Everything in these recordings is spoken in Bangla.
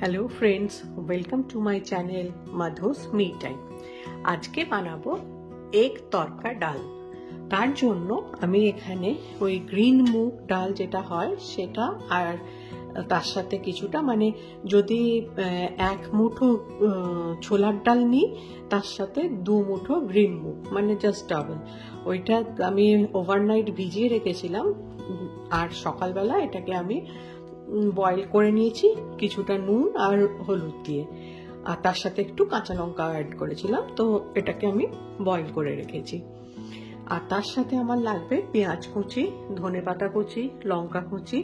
Hello friends, welcome to my channel Madhus me time. আজকে বানাবো এগ তরকা ডাল। তার জন্য আমি এখানে ওই গ্রিন মুগ ডাল যেটা হয় সেটা, আর তার সাথে কিছুটা যদি এক মুঠো ছোলার ডাল নিই তার সাথে 2 মুঠো গ্রিন মুগ, জাস্ট ডাবল। ওইটা আমি ওভারনাইট ভিজিয়ে রেখেছিলাম, আর সকালবেলা এটাকে আমি বয়েল করে নিয়েছি কিছুটা নুন আর হলুদ দিয়ে, আর তার সাথে একটু কাঁচা লঙ্কা অ্যাড করেছিলাম। তো এটাকে আমি বয়েল করে রেখেছি। আর তার সাথে আমার লাগবে পেঁয়াজ কুচি, ধনেপাতা কুচি, লঙ্কা কুচি,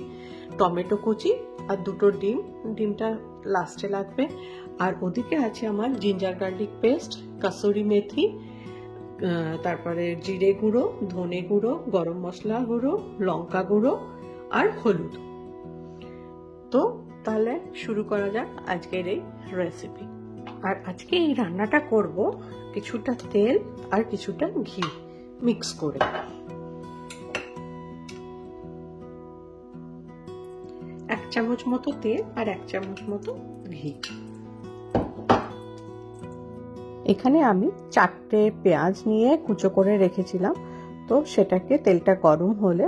টমেটো কুচি আর 2টো ডিম। ডিমটা লাস্টে লাগবে। আর ওদিকে আছে আমার জিঞ্জার গার্লিক পেস্ট, কাসুরি মেথি, তারপরে জিরে গুঁড়ো, ধনে গুঁড়ো, গরম মশলা গুঁড়ো, লঙ্কা গুঁড়ো আর হলুদ। তো তাহলে শুরু করা যাক আজকের এই রেসিপি। আর আজকে এই রান্নাটা করব কিছুটা তেল আর কিছুটা ঘি মিক্স করে। 1 চামচ মতো তেল আর 1 চামচ মতো ঘি। এখানে আমি 4টে পেঁয়াজ নিয়ে কুচো করে রেখেছিলাম। তো সেটাকে তেলটা গরম হলে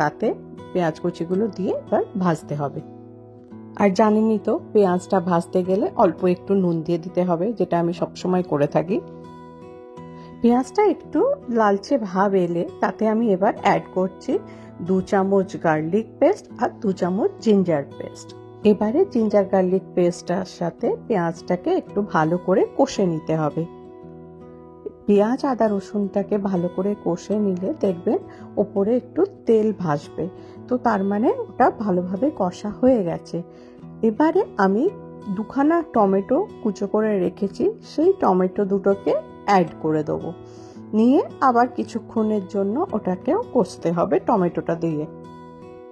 তাতে পেঁয়াজ কুচিগুলো দিয়ে এবার ভাজতে হবে। আর জানেনই তো, পেঁয়াজটা ভাজতে গেলে অল্প একটু নুন দিয়ে দিতে হবে, যেটা আমি সবসময় করে থাকি। পেঁয়াজটা একটু লালচে ভাব এলে তাতে আমি এবার অ্যাড করছি 2 চামচ গার্লিক পেস্ট আর 2 চামচ জিঞ্জার পেস্ট। এবারে জিঞ্জার গার্লিক পেস্টটার সাথে পেঁয়াজটাকে একটু ভালো করে কষে নিতে হবে। পেঁয়াজ আদা রসুনটাকে ভালো করে কষে নিলে দেখবেন ওপরে একটু তেল ভাসবে। তো তার ওটা ভালোভাবে কষা হয়ে গেছে। এবারে আমি 2খানা টমেটো কুচো করে রেখেছি, সেই টমেটো দুটোকে অ্যাড করে দেবো। নিয়ে আবার কিছুক্ষণের জন্য ওটাকেও কষতে হবে টমেটোটা দিয়ে।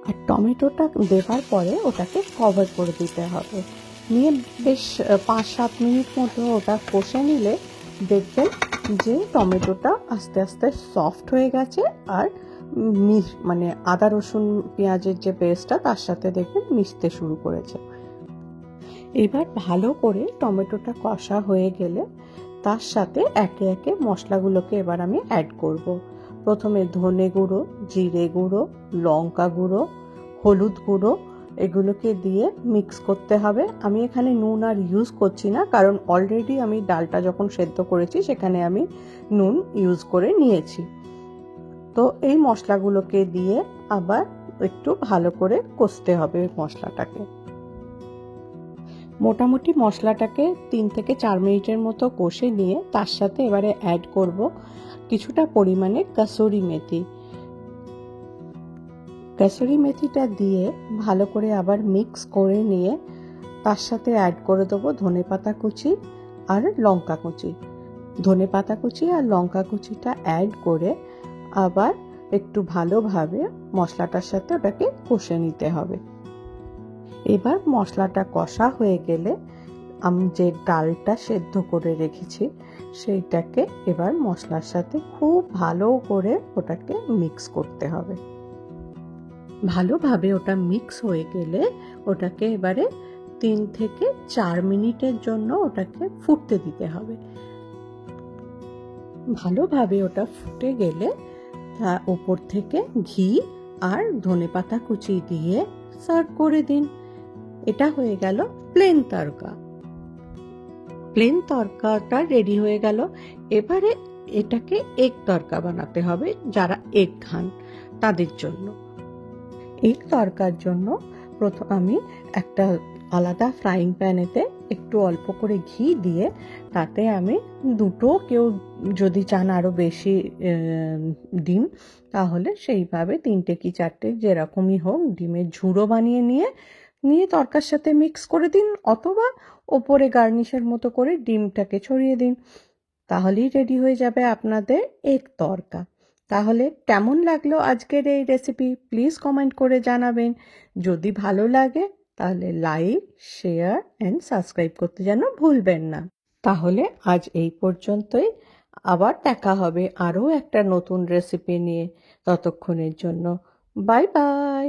আর টমেটোটা দেওয়ার পরে ওটাকে কভার করে দিতে হবে। নিয়ে বেশ 5-7 মিনিট মতো ওটা কষে নিলে দেখবেন যে টমেটোটা আস্তে আস্তে সফট হয়ে গেছে, আর আদা রসুন পেঁয়াজের যে পেস্টটা তার সাথে দেখবেন মিশতে শুরু করেছে। এবার ভালো করে টমেটোটা কষা হয়ে গেলে তার সাথে একে একে মশলাগুলোকে এবার আমি অ্যাড করব। প্রথমে ধনে গুঁড়ো, জিরে গুঁড়ো, লঙ্কা গুঁড়ো, হলুদ গুঁড়ো, এগুলোকে দিয়ে মিক্স করতে হবে। আমি এখানে নুন আর ইউজ করছি না, কারণ অলরেডি আমি ডালটা যখন সেদ্ধ করেছি সেখানে আমি নুন ইউজ করে নিয়েছি। তো এই মশলাগুলোকে দিয়ে আবার একটু ভালো করে কষতে হবে মশলাটাকে। মোটামুটি মশলাটাকে 3 থেকে 4 মিনিটের মতো কষে নিয়ে তার সাথে এবারে অ্যাড করব কিছুটা পরিমাণে কাসুরি মেথি। কাসুরি মেথিটা দিয়ে ভালো করে আবার মিক্স করে নিয়ে তার সাথে অ্যাড করে দেবো ধনেপাতা কুচি আর লঙ্কা কুচি। ধনেপাতা কুচি আর লঙ্কা কুচিটা অ্যাড করে আবার একটু ভালোভাবে মশলাটার সাথে ওটাকে কষে নিতে হবে। এবার মশলাটা কষা হয়ে গেলে আমি যে ডালটা সেদ্ধ করে রেখেছি সেইটাকে এবার মশলার সাথে খুব ভালো করে ওটাকে মিক্স করতে হবে। ভালোভাবে ওটা মিক্স হয়ে গেলে ওটাকে এবারে 3 থেকে 4 মিনিটের জন্য ওটাকে ফুটতে দিতে হবে। ভালোভাবে ওটা ফুটে গেলে উপর থেকে ঘি আর ধনেপাতা কুচি দিয়ে সার্ভ করে দিন। এটা হয়ে গেল প্লেন তরকা। প্লেন তরকাটা রেডি হয়ে গেল। এবারে এটাকে এগ তরকা বানাতে হবে, যারা এগ খান তাদের জন্য। এগ তরকার জন্য প্রথম আমি একটা আলাদা ফ্রাইং প্যানেতে একটু অল্প করে ঘি দিয়ে তাতে আমি 2টো, কেউ যদি চান আরও বেশি ডিম তাহলে সেইভাবে 3টে কি 4টে যেরকমই হোক ডিমের ঝুড়ো বানিয়ে নিয়ে তরকার সাথে মিক্স করে দিন, অথবা ওপরে গার্নিশের মতো করে ডিমটাকে ছড়িয়ে দিন। তাহলেই রেডি হয়ে যাবে আপনাদের এগ তরকা। তাহলে কেমন লাগলো আজকের এই রেসিপি প্লিজ কমেন্ট করে জানাবেন। যদি ভালো লাগে তাহলে লাইক, শেয়ার অ্যান্ড সাবস্ক্রাইব করতে যেন ভুলবেন না। তাহলে আজ এই পর্যন্তই। আবার দেখা হবে আরও একটা নতুন রেসিপি নিয়ে। ততক্ষণের জন্য বাই বাই।